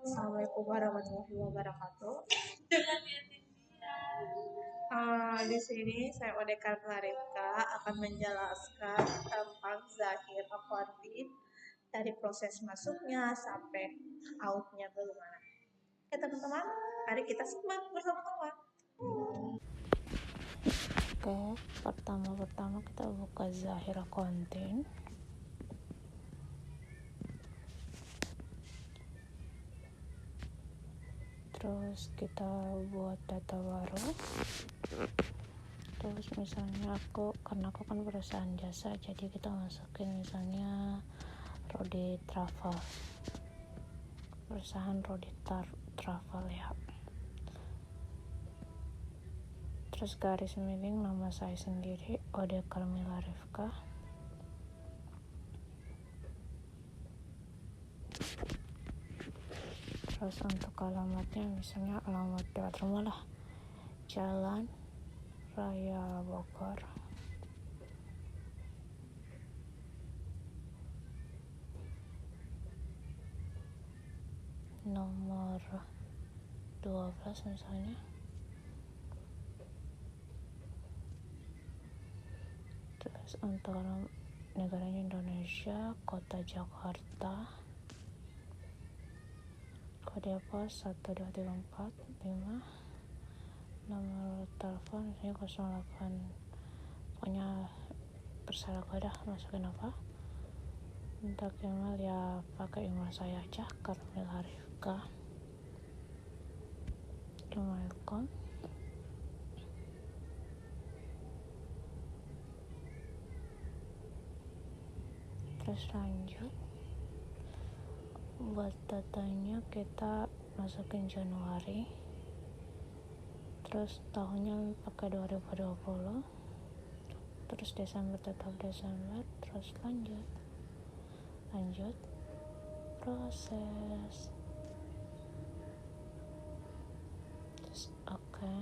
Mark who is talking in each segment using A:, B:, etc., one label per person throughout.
A: Assalamualaikum warahmatullahi wabarakatuh. Di sini saya Odekar Clarissa akan menjelaskan tentang Zahir Accounting dari proses masuknya sampai outnya bagaimana. Oke teman-teman, mari kita simak bersama-sama.
B: Oke, pertama kita buka Zahir Accounting. Terus kita buat data baru. Terus misalnya karena aku kan perusahaan jasa, jadi kita masukin misalnya Rodi Travel, perusahaan Rodi Travel ya. Terus garis miring nama saya sendiri, Ode Carmila Rifka. Terus untuk alamatnya misalnya alamat dekat rumah lah, Jalan Raya Bogor, nomor 12 misalnya. Terus untuk negaranya Indonesia, kota Jakarta, kode pos 12345, nomor telepon misalnya 08, pokoknya terserah gue dah masukin apa. Untuk email ya pakai email saya aja, Carmila Rifka gmail.com. Terus lanjut, buat datanya kita masukin Januari, terus tahunnya pakai 2020, terus Desember tetap Desember, terus lanjut proses. Terus oke.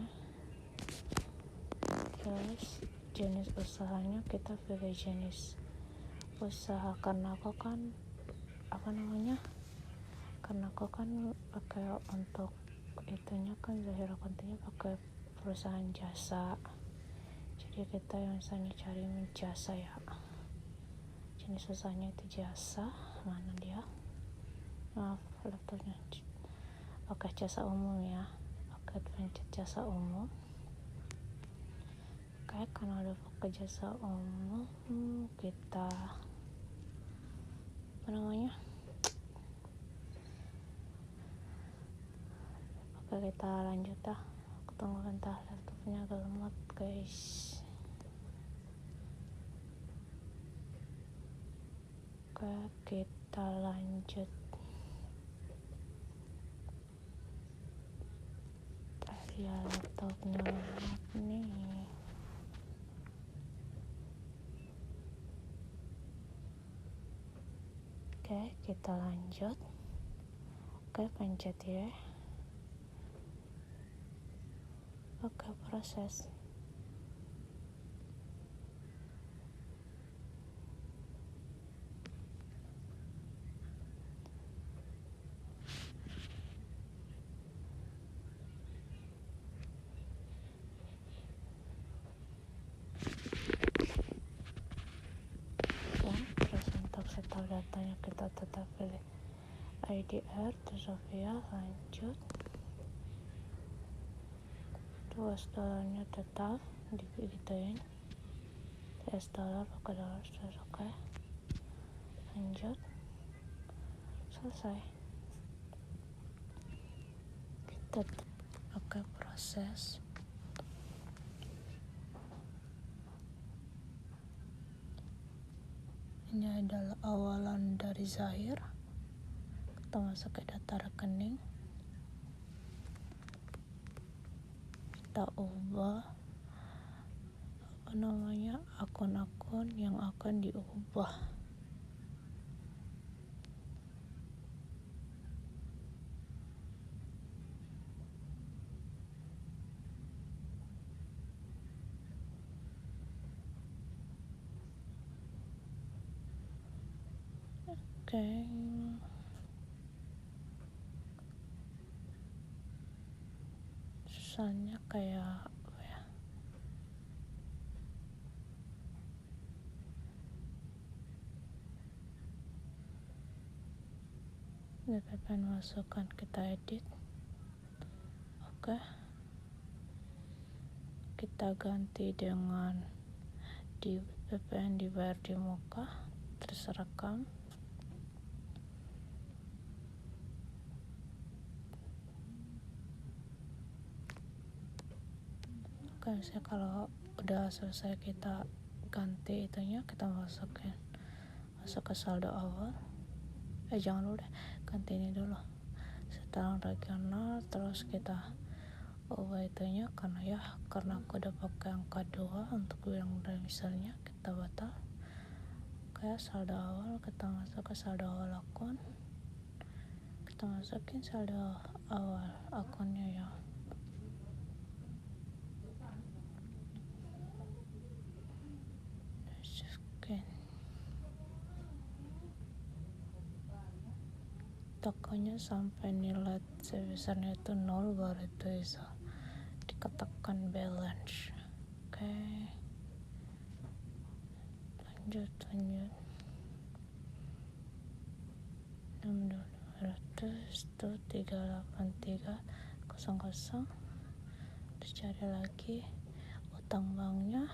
B: Terus jenis usahanya kita pilih jenis usaha, karena aku kan pakai untuk itunya kan Zahir Accounting pakai perusahaan jasa, jadi kita yang misalnya cari jasa ya, jenis usahanya itu jasa. Mana dia, maaf laptopnya. Oke, jasa umum ya. Oke, pencet jasa umum. Oke, karena udah pakai jasa umum, kita kita lanjut dah. Aku tunggu bentar, laptopnya agak lemot guys. Oke, kita lanjut. Ya, laptopnya lemot nih. Oke, kita lanjut. Oke, pencet ya. Oke, proses. Terus untuk setel datanya kita tetap pilih IDR, terus Sofia, lanjut. $2 tetap digituin, $, pakai dolar, terus oke. Lanjut, selesai. Kita oke, proses. Ini adalah awalan dari Zahir. Kita masuk ke data rekening, kita ubah akun-akun yang akan diubah. Oke. misalnya kayak apa ya, BPPN masukkan, kita edit. Oke, kita ganti dengan di BPPN dibayar di muka, terus rekam. Oke, misalnya kalau udah selesai kita ganti itunya, kita masuk ke saldo awal. Jangan dulu deh, ganti ini dulu, setelah regional, terus kita ubah itunya, karena aku udah pakai angka 2 untuk bilang dari misalnya, kita batal. Kayak saldo awal, kita masuk ke saldo awal akun, kita masukin saldo awal akunnya ya. Masukin tokonya sampai nilai sebesarnya itu 0, baru itu bisa dikatakan balance. Oke, lanjut 6.200 tuh 38300, terus cari lagi utang banknya,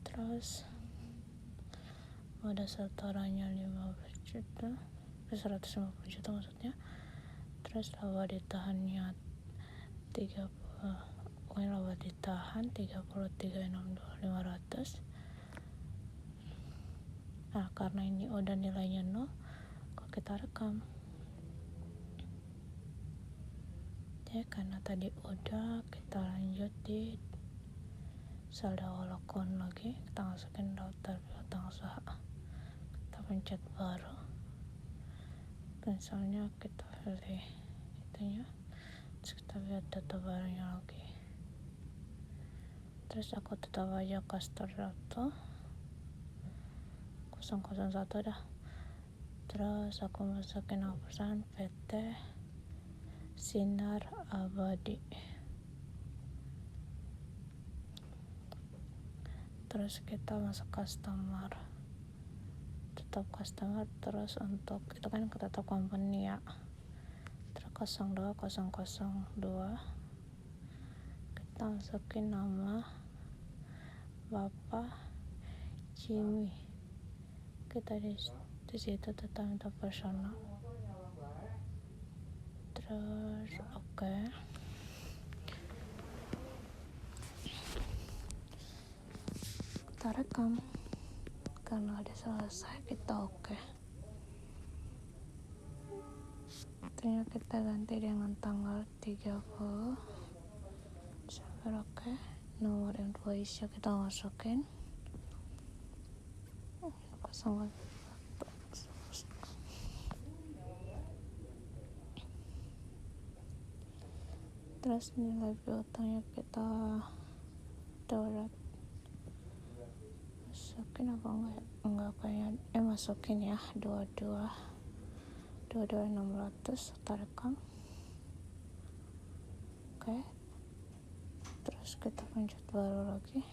B: terus ada setorannya 15 juta, 150 juta maksudnya, terus laba ditahannya 30, laba ditahan 33.62500. Nah, karena ini udah nilainya 0, kok kita rekam ya, karena tadi udah. Kita lanjut di saldo awal akun lagi, kita masukin daftar piutang usaha, kita pencet baru, misalnya kita pilih itunya, terus kita lihat data barangnya lagi, terus aku tetap aja customer data 001 dah. Terus aku masukin nama perusahaan PT Sinar Abadi, terus kita masuk customer, tetap customer. Terus untuk itu kan kita tetap company ya, terus 02002 kita masukin nama Bapak Jimmy, kita di situ tetap minta personal, terus oke. Kita rekam, karena udah selesai kita oke. Artinya kita ganti dengan tanggal 30 sampai oke. Nomor invoice kita masukin 01. Terus nilai piutangnya kita dapat masukin apa enggak kayak masukin ya 22.600, kita rekam. Oke, terus kita pencet baru lagi,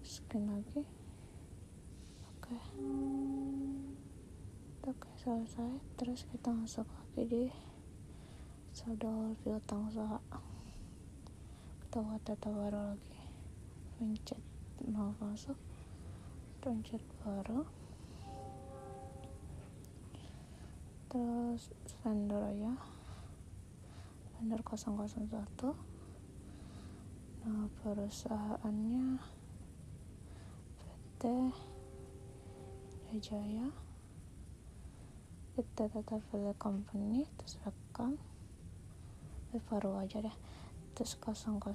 B: skin lagi. Oke, selesai. Terus kita masuk lagi di saldo piutang usaha, kita buat data baru lagi, pencet mau masuk, pencet baru, terus vendor ya, vendor 001. Nah, perusahaannya PT Jaya, kita tetap pilih company, terus rekam, baru aja deh. Terus 002,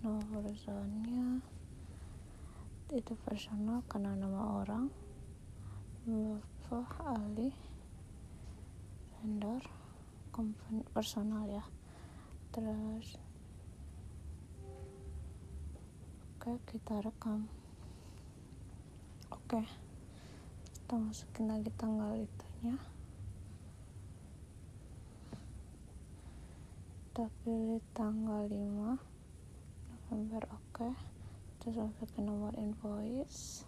B: nama perusahaannya itu personal karena nama orang Bapak Ali, vendor company personal ya. Terus oke, kita rekam. Oke, kita masukin lagi tanggal itunya, kita pilih tanggal 5 November. Oke, terus masuk ke nomor invoice.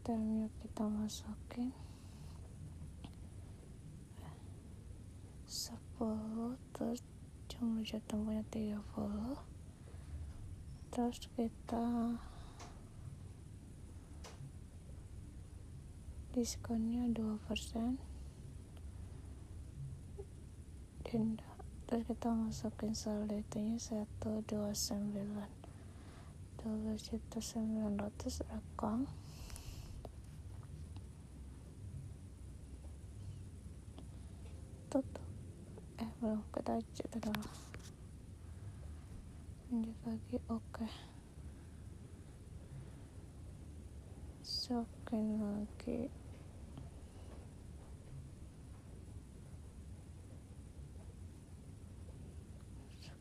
B: Termnya kita masukin 10, terus jumlah jatuhnya 30, terus kita diskonnya 2%, denda, terus kita masukin saldo itunya 129, 12.900, rekam. Tutup. Belum, kita cek dulu, lanjut lagi. Oke, masukin lagi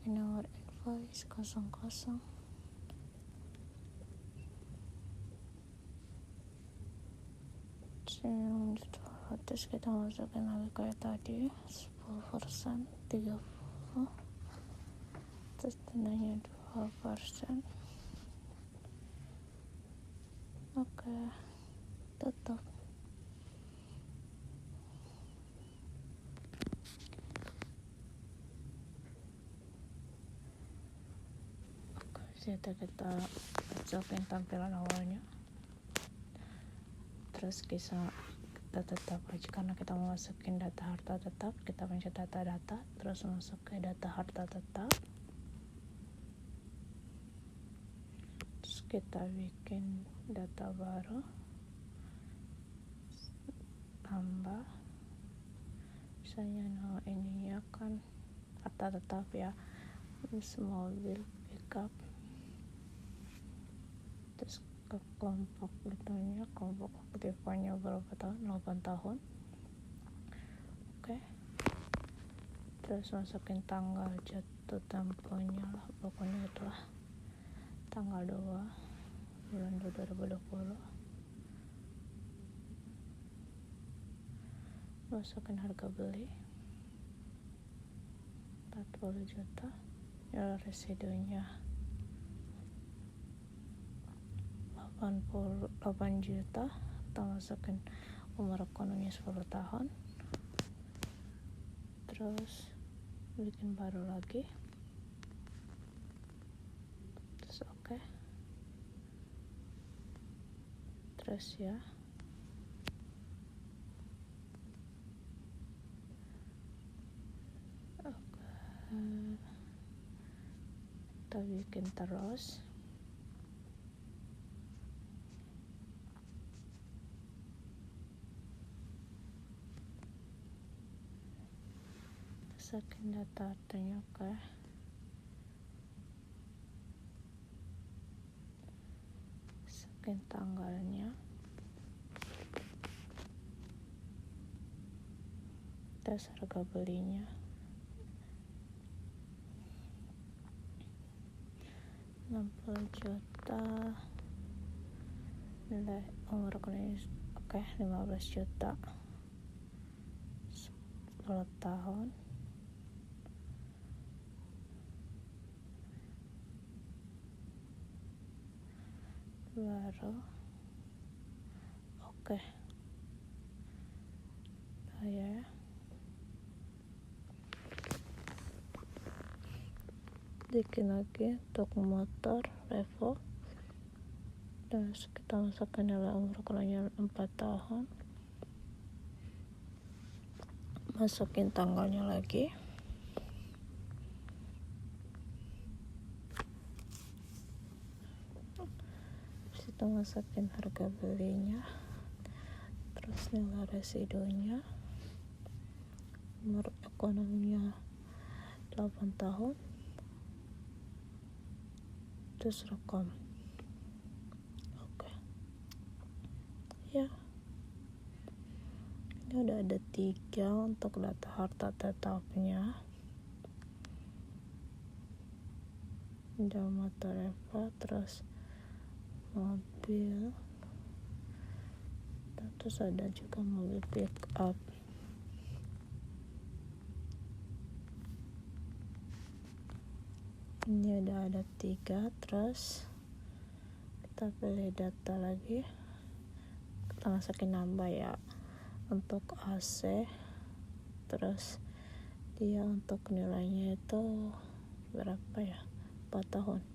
B: nomor invoice 00. Terus kita masukin lagi kayak tadi 10%, 30, terus dendanya 2%. Oke, tutup. Oke, kita masukin tampilan awalnya, terus kita tetap aja karena kita mau masukin data harta tetap. Kita pencet data, terus masuk ke data harta tetap, terus kita bikin data baru, tambah misalnya nama ininya kan harta tetap ya, mobil pickup, terus ke kelompok itunya, kelompok aktifnya berapa tahun, 8 tahun. Oke, terus masukin tanggal jatuh temponya lah, pokoknya itulah tanggal 2 bulan 2020. Masukin harga beli 40 juta, ya residunya 88 juta. Kita masukin umur ekonominya 10 tahun, terus bikin baru lagi, terus oke. Terus ya, oke, kita bikin terus. Masukin data artinya, oke. Masukin tanggalnya, terus harga belinya 60 juta, nilai umur ekonomi oke 15 juta, 10 tahun, baru oke. Bayar, bikin lagi untuk motor Revo, terus kita masukkan nilai umur ekonominya 4 tahun, masukin tanggalnya lagi, kita masukin harga belinya, terus nilai residunya, umur ekonominya 8 tahun, terus rekam. Oke, ya ini udah ada 3 untuk data harta tetapnya. Udah motor Eva, terus mobil mobil, terus ada juga mobil pick up. Ini ada 3. Terus kita pilih data lagi, kita masukin nambah ya. Untuk AC, terus dia untuk nilainya itu berapa ya, 4 tahun.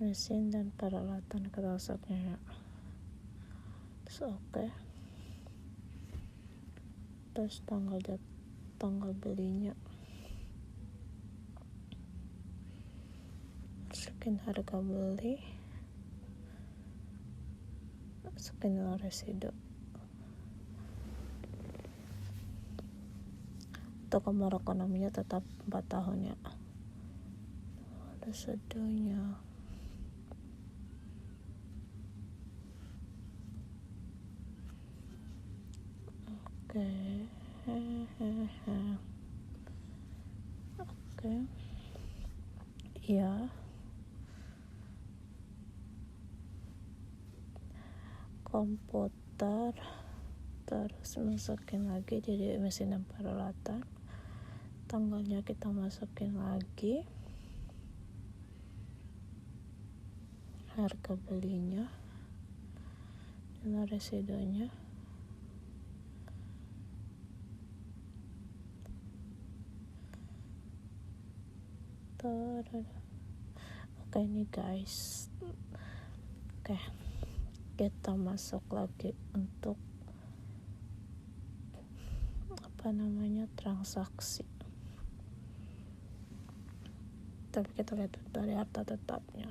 B: Mesin dan peralatan kita masuknya ya. Terus oke. Terus tanggal belinya, masukin harga beli, masukin nilai residu. Untuk umur ekonominya tetap 4 tahun ya. Residunya oke. Ya, komputer, terus masukin lagi jadi mesin dan peralatan, tanggalnya kita masukin lagi, harga belinya, nilai residunya, oke ini guys. Oke, kita masuk lagi untuk transaksi, tapi kita lihat dari harta tetapnya.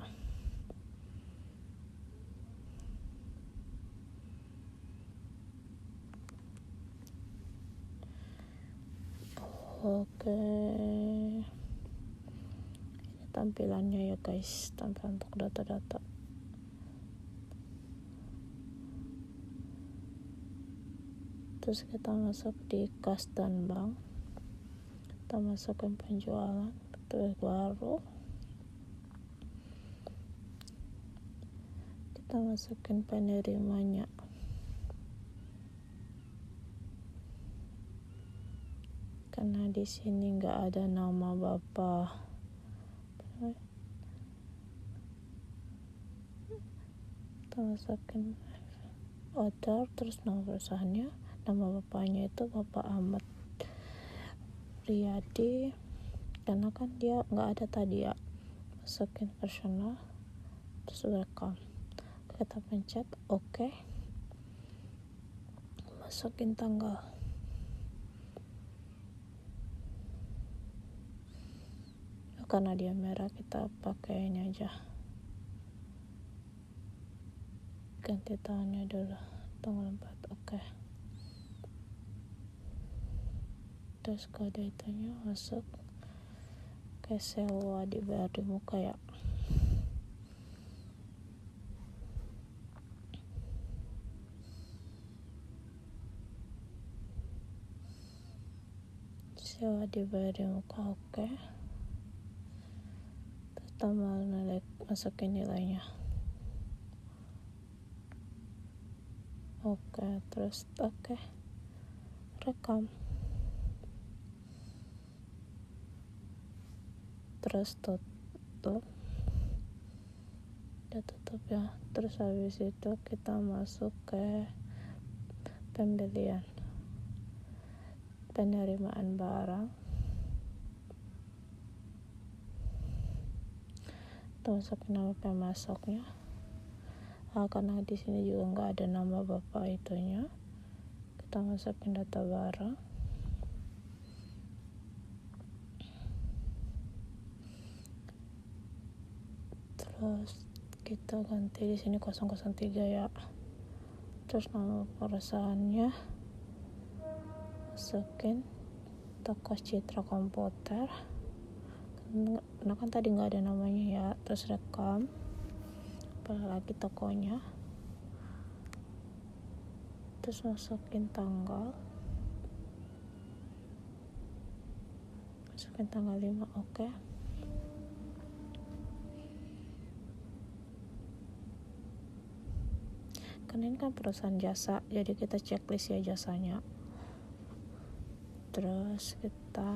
B: Oke, ini tampilannya ya guys, tampilan untuk data-data. Terus kita masuk di kas dan bank, kita masukin penjualan, terus baru kita masukin penerimanya. Karena di sini nggak ada nama bapak, kita masukin order, terus nama perusahaannya, nama bapaknya itu Bapak Ahmad Riyadi, karena kan dia nggak ada tadi ya. Masukin personal, terus welcome, kita pencet oke. Masukin tanggal, karena dia merah kita pakai ini aja, ganti tahunnya dulu, tanggal 4, oke. Terus kode itunya masuk ke sewa, dibayar di muka ya. Sewa dibayar di muka, oke. Terus tambah nilai, masukin nilainya, oke. Terus oke, rekam, terus tutup, udah tutup ya. Terus habis itu kita masuk ke pembelian, penerimaan barang, kita masukin nama pemasoknya. Karena di sini juga nggak ada nama bapak itunya, kita masukin data barang, terus kita ganti di sini 003 ya. Terus nama perusahaannya masukin Toko Citra Komputer, karena kan tadi nggak ada namanya ya. Terus rekam, apalagi tokonya, terus masukin tanggal, masukin tanggal 5, oke. karena ini kan perusahaan jasa, jadi kita checklist ya jasanya. Terus kita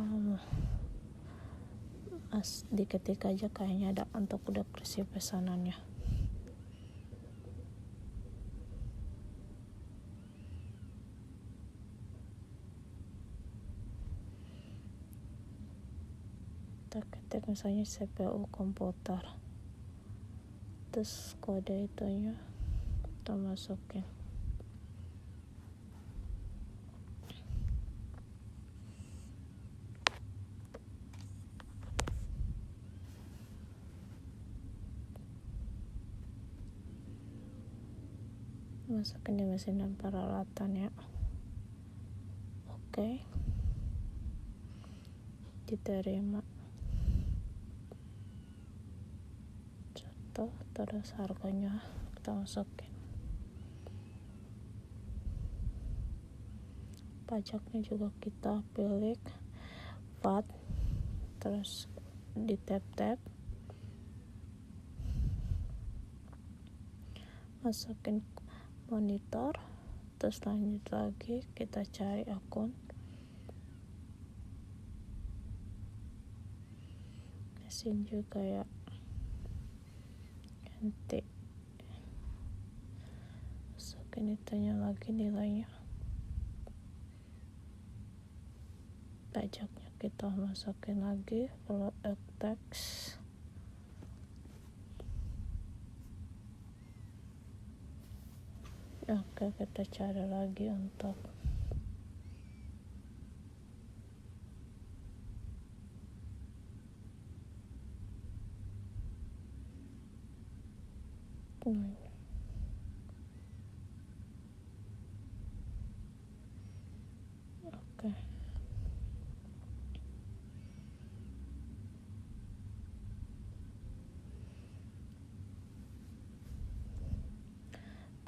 B: diketik aja kayaknya ada untuk udah receive pesanannya. Kita ketik misalnya CPU komputer, terus kode itunya kita masukin. Masukin di mesin dan peralatan ya. Oke, diterima. Terus harganya kita masukin. Pajaknya juga kita pilih VAT, terus di tap masukin monitor, terus lanjut lagi kita cari akun mesin juga ya, ganti masukin itunya lagi nilainya. Pajaknya kita masukin lagi, follow tax. Oke, kita cari lagi untuk oke.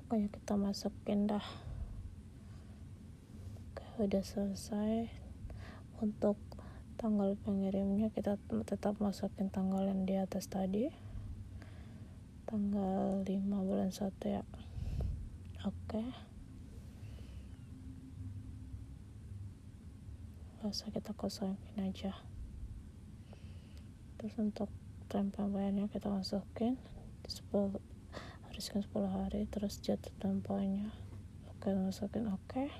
B: Pokoknya kita masukin dah. Oke, udah selesai. Untuk tanggal pengirimnya kita tetap masukin tanggal yang di atas tadi, tanggal 5 bulan 1 ya. Oke, langsung kita kosongin aja. Terus untuk tempo bayarnya kita masukin 10 hari, terus jatuh temponya oke, masukin oke.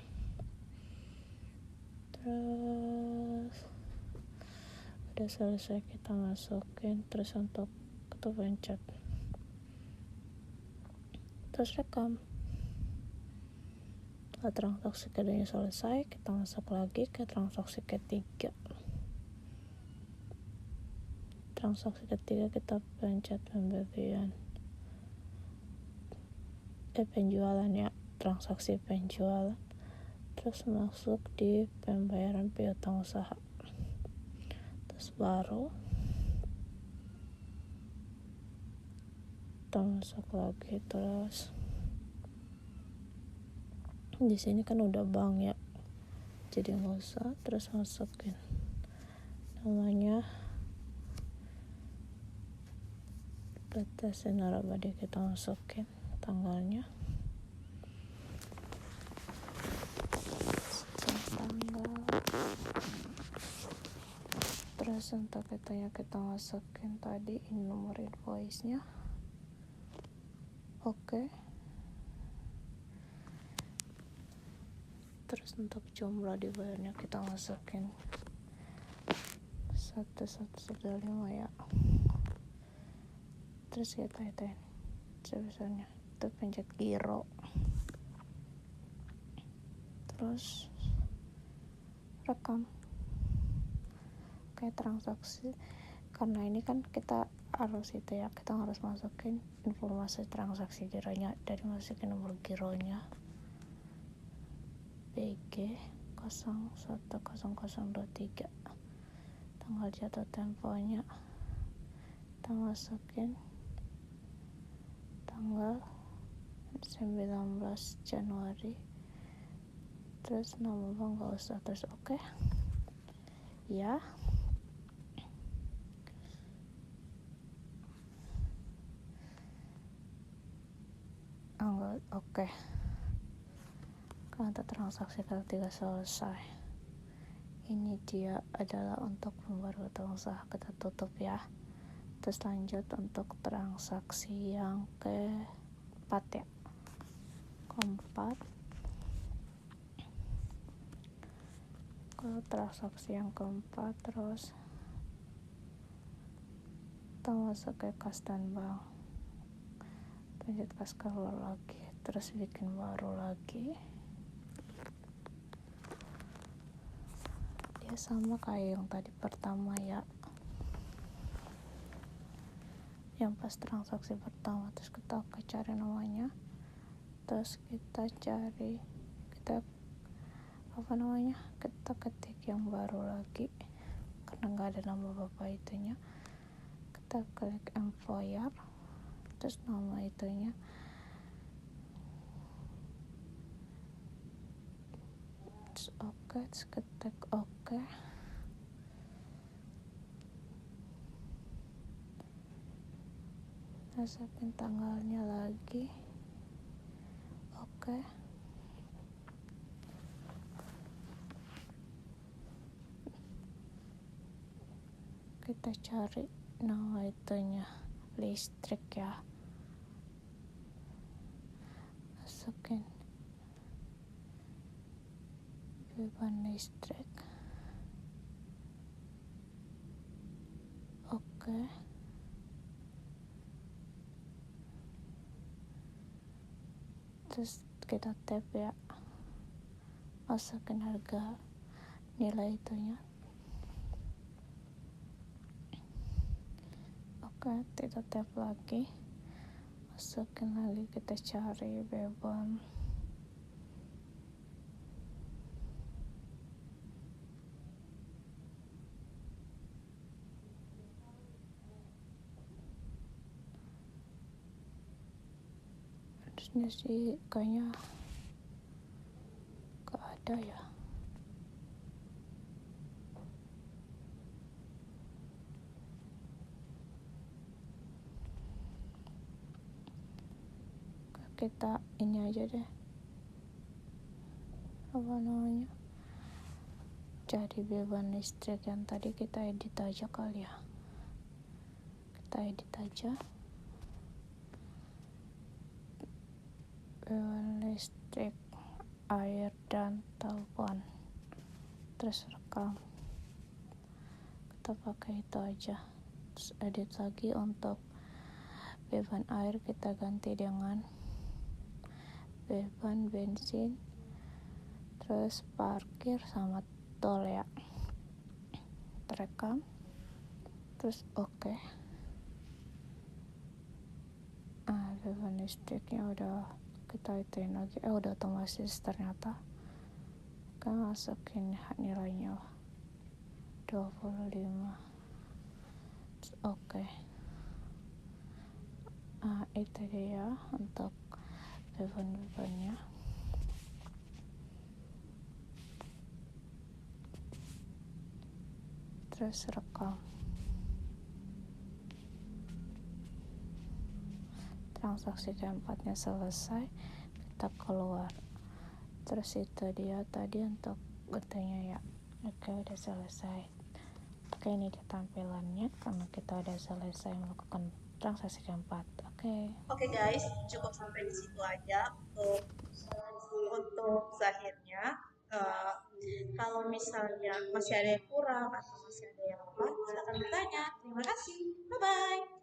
B: Terus udah selesai kita masukin, terus untuk kita pencet, terus rekam. Setelah transaksi keduanya selesai, kita masuk lagi ke transaksi ketiga. Transaksi ketiga kita pencet pembelian, penjualan ya, transaksi penjualan. Terus masuk di pembayaran piutang usaha, terus baru kita masuk lagi. Terus di sini kan udah bank ya, jadi nggak usah. Terus masukin namanya PT Sinar Abadi, kita masukin tanggalnya, terus untuk itunya kita masukin tadi nomor invoice nya. Oke, terus untuk jumlah dibayarnya kita masukin 1115 ya. Terus kita hitung sebesarnya, itu pencet giro, terus rekam. Kayak transaksi, karena ini kan kita harus itu ya, kita harus masukin informasi transaksi gironya. Dari masukin nomor gironya BG 010023, tanggal jatuh temponya kita masukin tanggal 19 Januari, terus nama bank gak usah, terus oke ya. oke. Kalau untuk transaksi ketiga selesai, ini dia adalah untuk pembaruan usaha, kita tutup ya. Terus lanjut untuk transaksi yang keempat ya, keempat. Kalau transaksi yang keempat, terus kita masuk ke kas dan bank, lanjut kas keluar lagi, terus bikin baru lagi. Dia sama kayak yang tadi pertama ya, yang pas transaksi pertama. Terus kita cari namanya, terus kita kita ketik yang baru lagi karena nggak ada nama bapak itunya. Kita klik employer, terus nama itunya, terus oke, terus ketik oke. Masukin tanggalnya lagi, oke. Kita cari nama itunya, listrik ya, masukin beban listrik, oke. Terus kita tap ya, masukin harga nilai itunya, oke. Kita tap lagi, masukin lagi, kita cari beban, harusnya sih kayaknya gak ada ya. Kita ini aja deh, apa namanya, cari beban listrik yang tadi, kita edit aja kali ya. Kita edit aja beban listrik, air dan telepon, terus rekam. Kita pakai itu aja. Terus edit lagi untuk beban air, kita ganti dengan beban bensin, terus parkir sama tol ya. Terekam, terus oke. Beban listriknya udah kita ituin lagi, udah otomatis ternyata. Kita masukin nilainya 25, terus oke. Itu dia untuk beban-bebannya. Terus rekam. Transaksi keempatnya selesai, kita keluar. Terus itu dia tadi untuk katanya ya. Oke, udah selesai. Oke, ini dia tampilannya karena kita udah selesai melakukan transaksi keempat.
A: Oke guys, cukup sampai di situ aja untuk Zahirnya. Kalau misalnya masih ada yang kurang atau masih ada yang apa, silakan bertanya. Terima kasih. Bye bye.